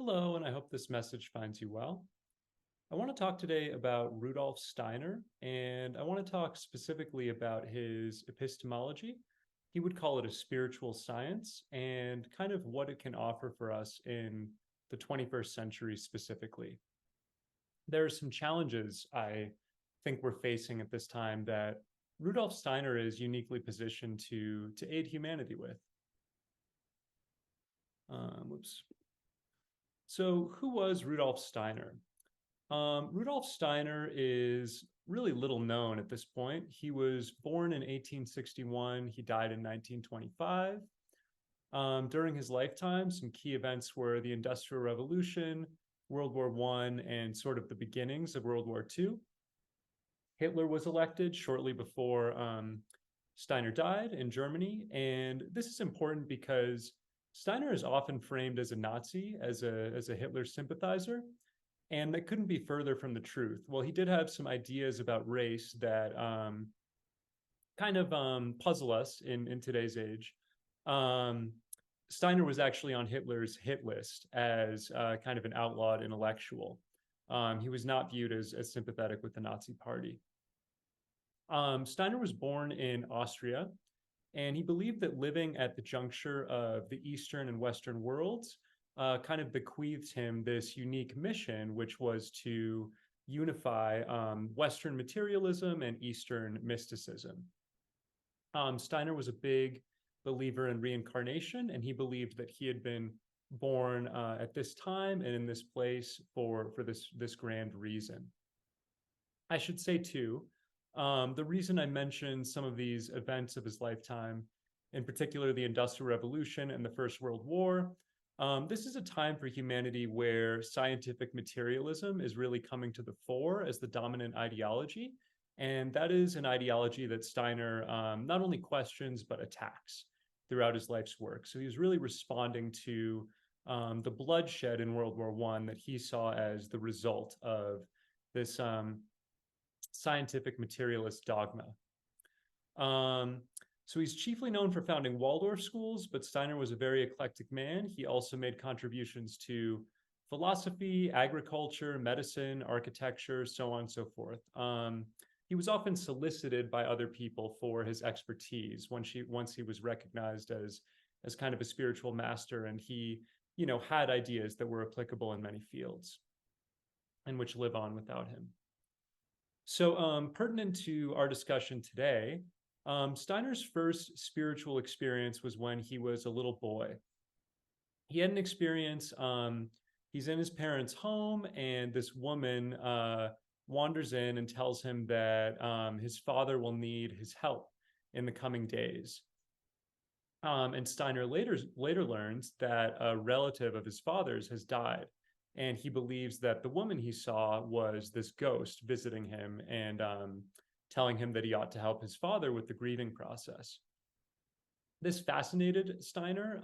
Hello, and I hope this message finds you well. I want to talk today about Rudolf Steiner, and I want to talk specifically about his epistemology. He would call it a spiritual science, and kind of what it can offer for us in the 21st century specifically. There are some challenges I think we're facing at this time that Rudolf Steiner is uniquely positioned to aid humanity with. Whoops. So, who was Rudolf Steiner? Rudolf Steiner is really little known at this point. He was born in 1861. He died in 1925. During his lifetime, some key events were the Industrial Revolution, World War I, and sort of the beginnings of World War II. Hitler was elected shortly before Steiner died in Germany. And this is important because Steiner is often framed as a Nazi, as a Hitler sympathizer. And that couldn't be further from the truth. Well, he did have some ideas about race that kind of puzzle us in today's age. Um, Steiner was actually on Hitler's hit list as kind of an outlawed intellectual. He was not viewed as sympathetic with the Nazi Party. Steiner was born in Austria, and he believed that living at the juncture of the Eastern and Western worlds kind of bequeathed him this unique mission, which was to unify Western materialism and Eastern mysticism. Steiner was a big believer in reincarnation, and he believed that he had been born at this time and in this place for this grand reason. I should say too, the reason I mentioned some of these events of his lifetime, in particular the Industrial Revolution and the First World War, this is a time for humanity where scientific materialism is really coming to the fore as the dominant ideology. And that is an ideology that Steiner not only questions, but attacks throughout his life's work. So he was really responding to the bloodshed in World War I that he saw as the result of this scientific materialist dogma. So he's chiefly known for founding Waldorf schools, but Steiner was a very eclectic man. He also made contributions to philosophy, agriculture, medicine, architecture, so on and so forth. He was often solicited by other people for his expertise once he was recognized as kind of a spiritual master, and he, had ideas that were applicable in many fields and which live on without him. So, pertinent to our discussion today, Steiner's first spiritual experience was when he was a little boy. He had an experience, he's in his parents' home, and this woman wanders in and tells him that his father will need his help in the coming days. And Steiner later learns that a relative of his father's has died, and he believes that the woman he saw was this ghost visiting him and telling him that he ought to help his father with the grieving process. This fascinated Steiner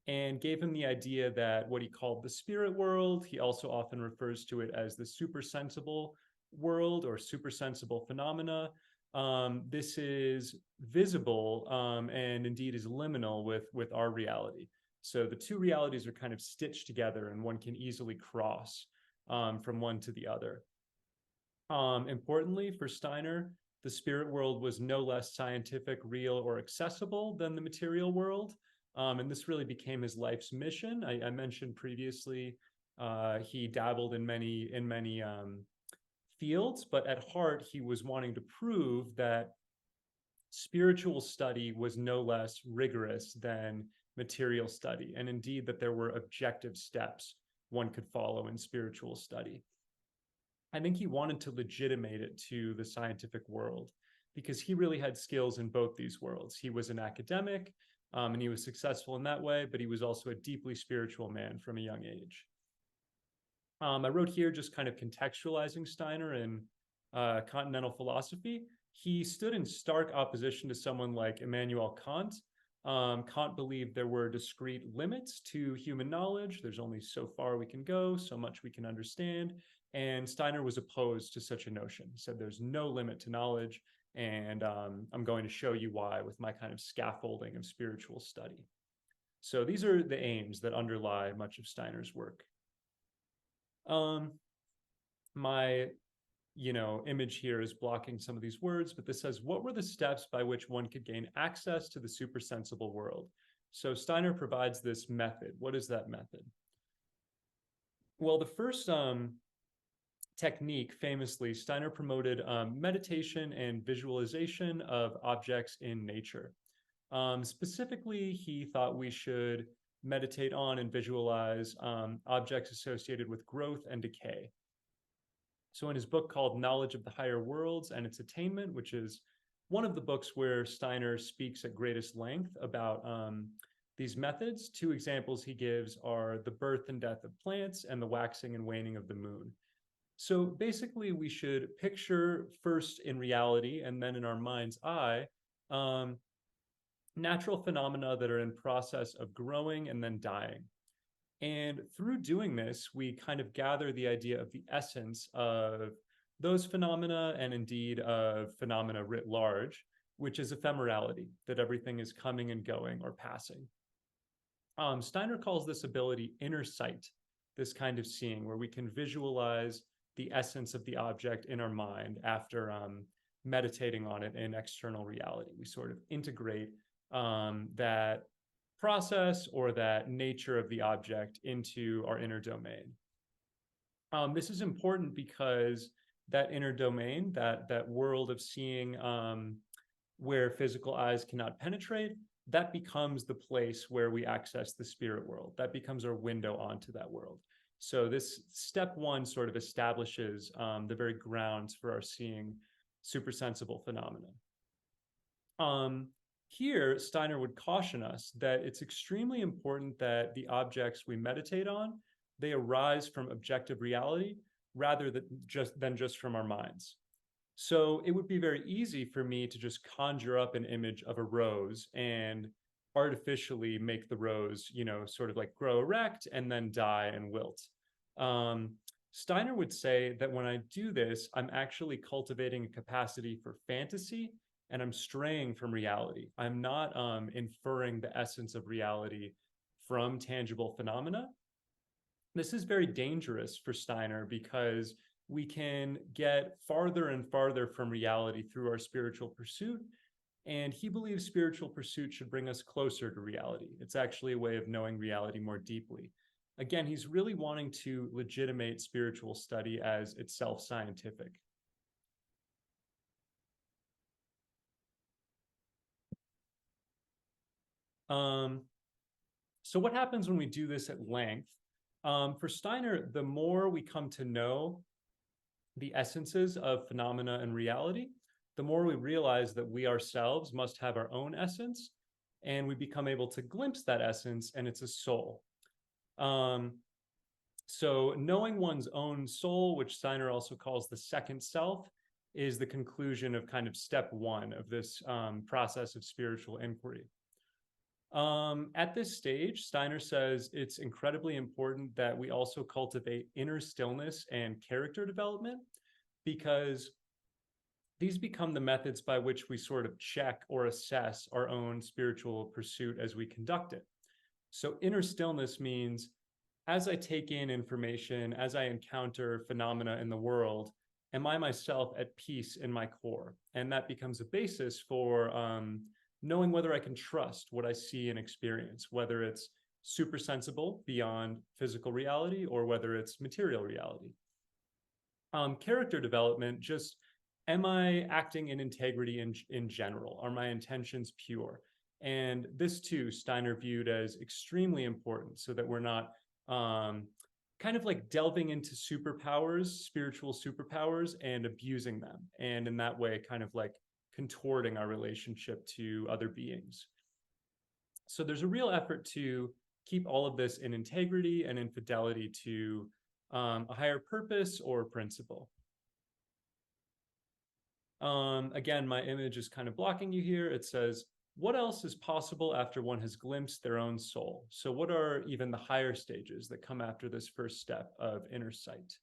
and gave him the idea that what he called the spirit world, he also often refers to it as the supersensible world or supersensible phenomena. This is visible and indeed is liminal with our reality. So the two realities are kind of stitched together, and one can easily cross from one to the other. Importantly, for Steiner, the spirit world was no less scientific, real, or accessible than the material world. And this really became his life's mission. I mentioned previously he dabbled in many fields, but at heart, he was wanting to prove that spiritual study was no less rigorous than material study, and indeed that there were objective steps one could follow in spiritual study. I think he wanted to legitimate it to the scientific world because he really had skills in both these worlds. He was an academic and he was successful in that way, but he was also a deeply spiritual man from a young age. I wrote here just kind of contextualizing Steiner in continental philosophy. He stood in stark opposition to someone like Immanuel Kant. Kant believed there were discrete limits to human knowledge. There's only so far we can go, so much we can understand. And Steiner was opposed to such a notion. He said there's no limit to knowledge, and I'm going to show you why with my kind of scaffolding of spiritual study. So these are the aims that underlie much of Steiner's work. My image here is blocking some of these words, but this says, what were the steps by which one could gain access to the supersensible world? So Steiner provides this method. What is that method? Well, the first technique, famously, Steiner promoted meditation and visualization of objects in nature. Specifically, he thought we should meditate on and visualize objects associated with growth and decay. So in his book called Knowledge of the Higher Worlds and Its Attainment, which is one of the books where Steiner speaks at greatest length about these methods, two examples he gives are the birth and death of plants and the waxing and waning of the moon. So basically, we should picture first in reality and then in our mind's eye natural phenomena that are in process of growing and then dying. And through doing this, we kind of gather the idea of the essence of those phenomena and indeed of phenomena writ large, which is ephemerality, that everything is coming and going or passing. Steiner calls this ability inner sight, this kind of seeing where we can visualize the essence of the object in our mind after meditating on it in external reality. We sort of integrate that process or that nature of the object into our inner domain. This is important because that inner domain, that world of seeing where physical eyes cannot penetrate, that becomes the place where we access the spirit world. That becomes our window onto that world. So this step one sort of establishes the very grounds for our seeing supersensible phenomena. Here, Steiner would caution us that it's extremely important that the objects we meditate on, they arise from objective reality rather than just from our minds. So it would be very easy for me to just conjure up an image of a rose and artificially make the rose, sort of like grow erect and then die and wilt. Steiner would say that when I do this, I'm actually cultivating a capacity for fantasy and I'm straying from reality. I'm not inferring the essence of reality from tangible phenomena. This is very dangerous for Steiner because we can get farther and farther from reality through our spiritual pursuit. And he believes spiritual pursuit should bring us closer to reality. It's actually a way of knowing reality more deeply. Again, he's really wanting to legitimate spiritual study as itself scientific. So what happens when we do this at length? For Steiner, the more we come to know the essences of phenomena and reality, the more we realize that we ourselves must have our own essence, and we become able to glimpse that essence, and it's a soul. So knowing one's own soul, which Steiner also calls the second self, is the conclusion of kind of step one of this process of spiritual inquiry. At this stage, Steiner says it's incredibly important that we also cultivate inner stillness and character development, because these become the methods by which we sort of check or assess our own spiritual pursuit as we conduct it. So inner stillness means as I take in information, as I encounter phenomena in the world, am I myself at peace in my core? And that becomes a basis for knowing whether I can trust what I see and experience, whether it's super sensible beyond physical reality or whether it's material reality. Character development, just am I acting in integrity in general? Are my intentions pure? And this too, Steiner viewed as extremely important so that we're not kind of like delving into superpowers, spiritual superpowers, and abusing them. And in that way, kind of like contorting our relationship to other beings. So there's a real effort to keep all of this in integrity and in fidelity to a higher purpose or principle. Again, my image is kind of blocking you here. It says, what else is possible after one has glimpsed their own soul? So what are even the higher stages that come after this first step of inner sight?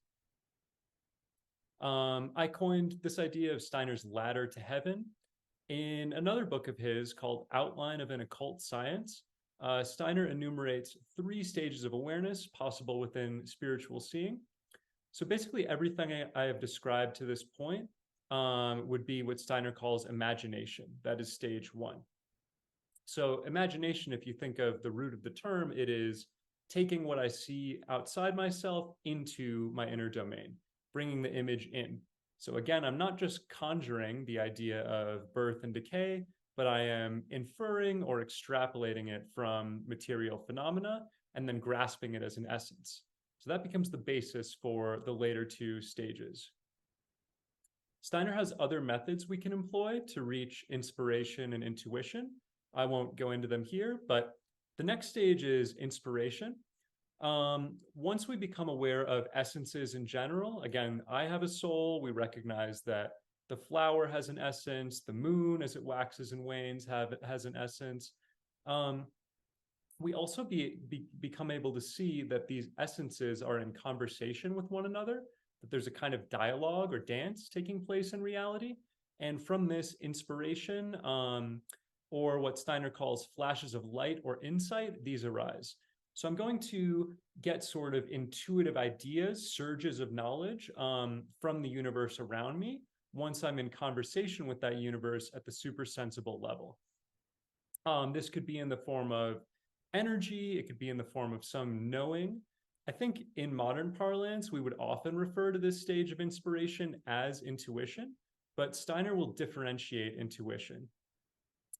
I coined this idea of Steiner's ladder to heaven in another book of his called Outline of an Occult Science. Steiner enumerates 3 stages of awareness possible within spiritual seeing. So basically everything I have described to this point would be what Steiner calls imagination. That is stage 1. So imagination, if you think of the root of the term, it is taking what I see outside myself into my inner domain, bringing the image in. So again, I'm not just conjuring the idea of birth and decay, but I am inferring or extrapolating it from material phenomena and then grasping it as an essence. So that becomes the basis for the later 2 stages. Steiner has other methods we can employ to reach inspiration and intuition. I won't go into them here, but the next stage is inspiration. Once we become aware of essences in general, again, I have a soul. We recognize that the flower has an essence, the moon as it waxes and wanes has an essence. We also become able to see that these essences are in conversation with one another, that there's a kind of dialogue or dance taking place in reality. And from this inspiration, or what Steiner calls flashes of light or insight, these arise. So I'm going to get sort of intuitive ideas, surges of knowledge from the universe around me once I'm in conversation with that universe at the supersensible level. This could be in the form of energy, it could be in the form of some knowing. I think in modern parlance, we would often refer to this stage of inspiration as intuition, but Steiner will differentiate intuition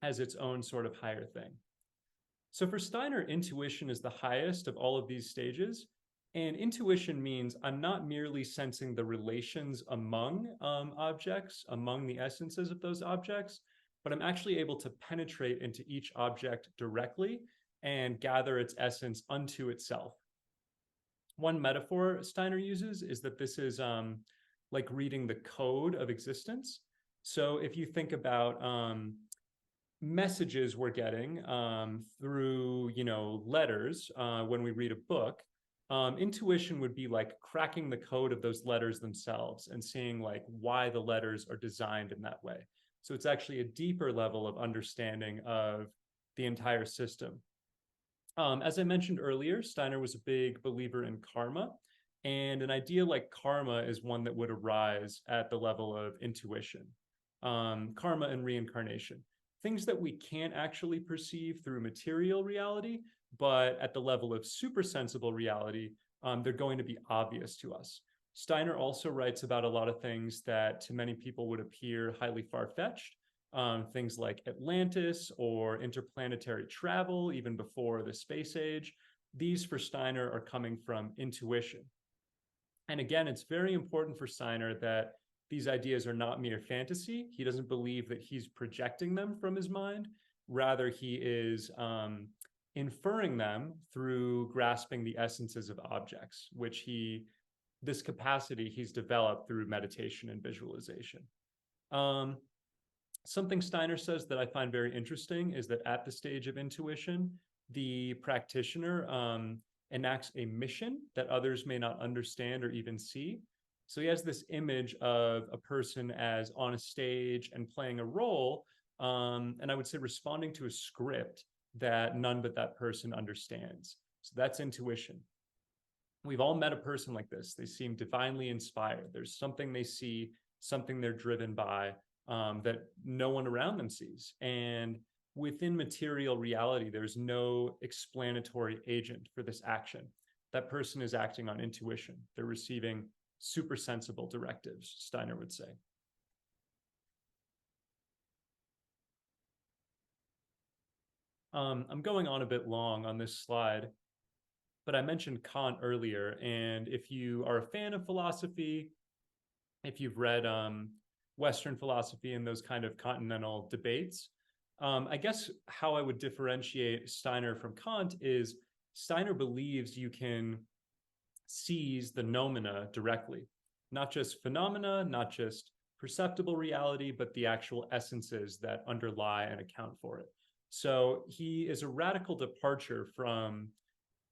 as its own sort of higher thing. So for Steiner, intuition is the highest of all of these stages. And intuition means I'm not merely sensing the relations among objects, among the essences of those objects, but I'm actually able to penetrate into each object directly and gather its essence unto itself. One metaphor Steiner uses is that this is like reading the code of existence. So if you think about messages we're getting through, letters when we read a book, intuition would be like cracking the code of those letters themselves and seeing like why the letters are designed in that way. So it's actually a deeper level of understanding of the entire system. As I mentioned earlier, Steiner was a big believer in karma, and an idea like karma is one that would arise at the level of intuition. Karma and reincarnation, things that we can't actually perceive through material reality, but at the level of supersensible reality, they're going to be obvious to us. Steiner also writes about a lot of things that to many people would appear highly far-fetched, things like Atlantis or interplanetary travel, even before the space age. These for Steiner are coming from intuition. And again, it's very important for Steiner that these ideas are not mere fantasy. He doesn't believe that he's projecting them from his mind. Rather, he is inferring them through grasping the essences of objects, which this capacity he's developed through meditation and visualization. Something Steiner says that I find very interesting is that at the stage of intuition, the practitioner enacts a mission that others may not understand or even see. So he has this image of a person as on a stage and playing a role, and I would say responding to a script that none but that person understands. So that's intuition. We've all met a person like this. They seem divinely inspired. There's something they see, something they're driven by that no one around them sees. And within material reality, there's no explanatory agent for this action. That person is acting on intuition. They're receiving supersensible directives, Steiner would say. I'm going on a bit long on this slide, but I mentioned Kant earlier, and if you are a fan of philosophy, if you've read Western philosophy and those kind of continental debates, I guess how I would differentiate Steiner from Kant is Steiner believes you can seize the noumena directly, not just phenomena, not just perceptible reality, but the actual essences that underlie and account for it. So he is a radical departure from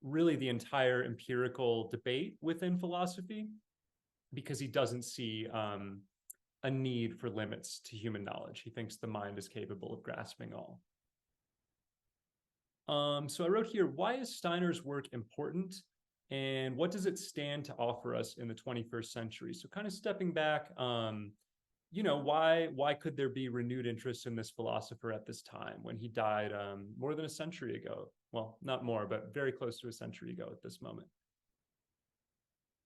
really the entire empirical debate within philosophy, because he doesn't see a need for limits to human knowledge. He thinks the mind is capable of grasping all. So I wrote here, why is Steiner's work important? And what does it stand to offer us in the 21st century? So kind of stepping back, why could there be renewed interest in this philosopher at this time when he died more than a century ago? Well, not more, but very close to a century ago at this moment.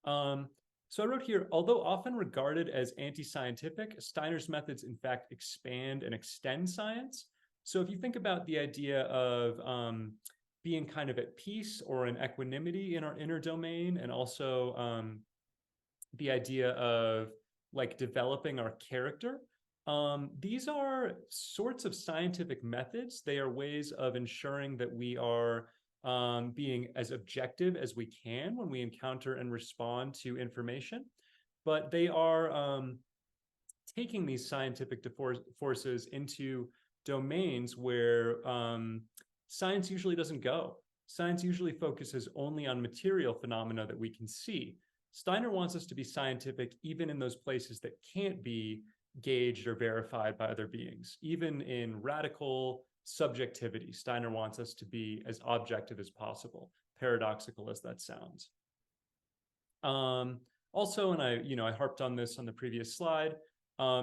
So I wrote here, although often regarded as anti-scientific, Steiner's methods in fact expand and extend science. So if you think about the idea of being kind of at peace or in equanimity in our inner domain, and also the idea of like developing our character, these are sorts of scientific methods. They are ways of ensuring that we are being as objective as we can when we encounter and respond to information. But they are taking these scientific forces into domains where science usually doesn't go. Science usually focuses only on material phenomena that we can see. Steiner wants us to be scientific even in those places that can't be gauged or verified by other beings. Even in radical subjectivity, Steiner wants us to be as objective as possible, paradoxical as that sounds. Also, and I harped on this on the previous slide,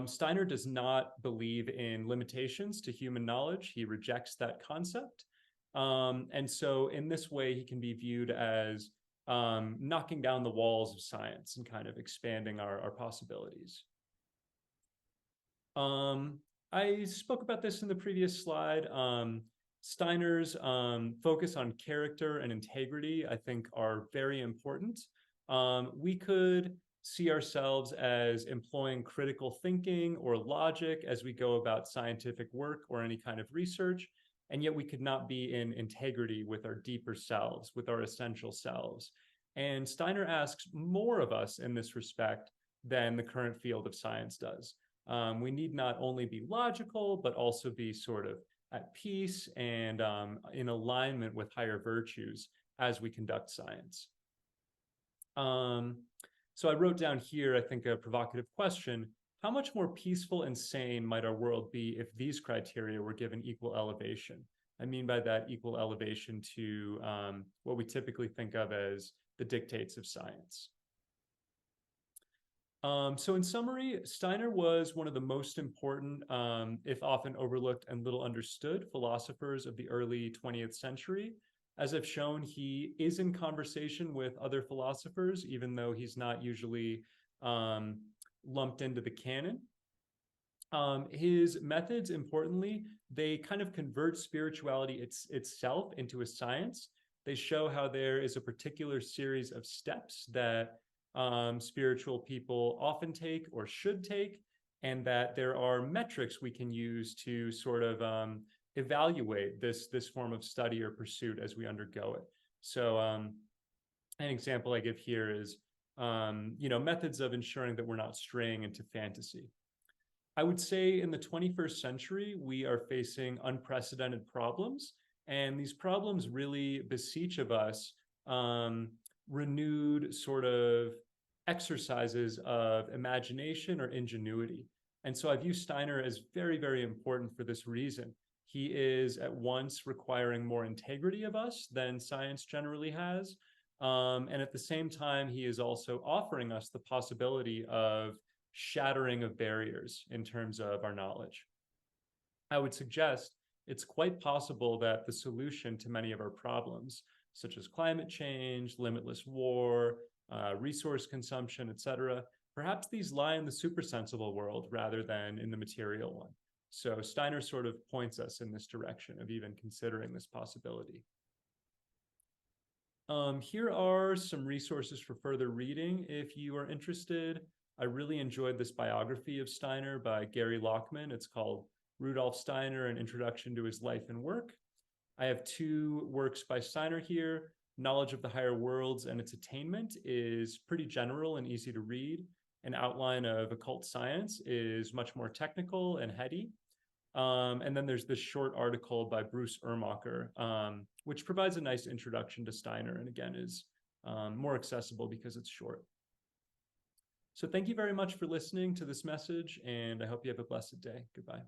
Steiner does not believe in limitations to human knowledge. He rejects that concept. And so in this way, he can be viewed as knocking down the walls of science and kind of expanding our possibilities. I spoke about this in the previous slide. Steiner's focus on character and integrity, I think, are very important. We could see ourselves as employing critical thinking or logic as we go about scientific work or any kind of research, and yet we could not be in integrity with our deeper selves, with our essential selves. And Steiner asks more of us in this respect than the current field of science does. We need not only be logical, but also be sort of at peace and in alignment with higher virtues as we conduct science. So I wrote down here, I think, a provocative question. How much more peaceful and sane might our world be if these criteria were given equal elevation? I mean by that equal elevation to what we typically think of as the dictates of science. So in summary, Steiner was one of the most important, if often overlooked and little understood, philosophers of the early 20th century. As I've shown, he is in conversation with other philosophers, even though he's not usually lumped into the canon. His methods, importantly, they kind of convert spirituality itself into a science. They show how there is a particular series of steps that spiritual people often take or should take, and that there are metrics we can use to sort of evaluate this form of study or pursuit as we undergo it. So an example I give here is methods of ensuring that we're not straying into fantasy. I would say in the 21st century, we are facing unprecedented problems, and these problems really beseech of us renewed sort of exercises of imagination or ingenuity. And so I view Steiner as very, very important for this reason. He is at once requiring more integrity of us than science generally has. And at the same time, he is also offering us the possibility of shattering of barriers in terms of our knowledge. I would suggest it's quite possible that the solution to many of our problems, such as climate change, limitless war, resource consumption, etc., perhaps these lie in the supersensible world rather than in the material one. So Steiner sort of points us in this direction of even considering this possibility. Here are some resources for further reading if you are interested. I really enjoyed this biography of Steiner by Gary Lockman. It's called Rudolf Steiner, An Introduction to His Life and Work. I have two works by Steiner here. Knowledge of the Higher Worlds and Its Attainment is pretty general and easy to read. An Outline of Occult Science is much more technical and heady. And then there's this short article by Bruce Ermacher, which provides a nice introduction to Steiner and again is more accessible because it's short. So thank you very much for listening to this message, and I hope you have a blessed day. Goodbye.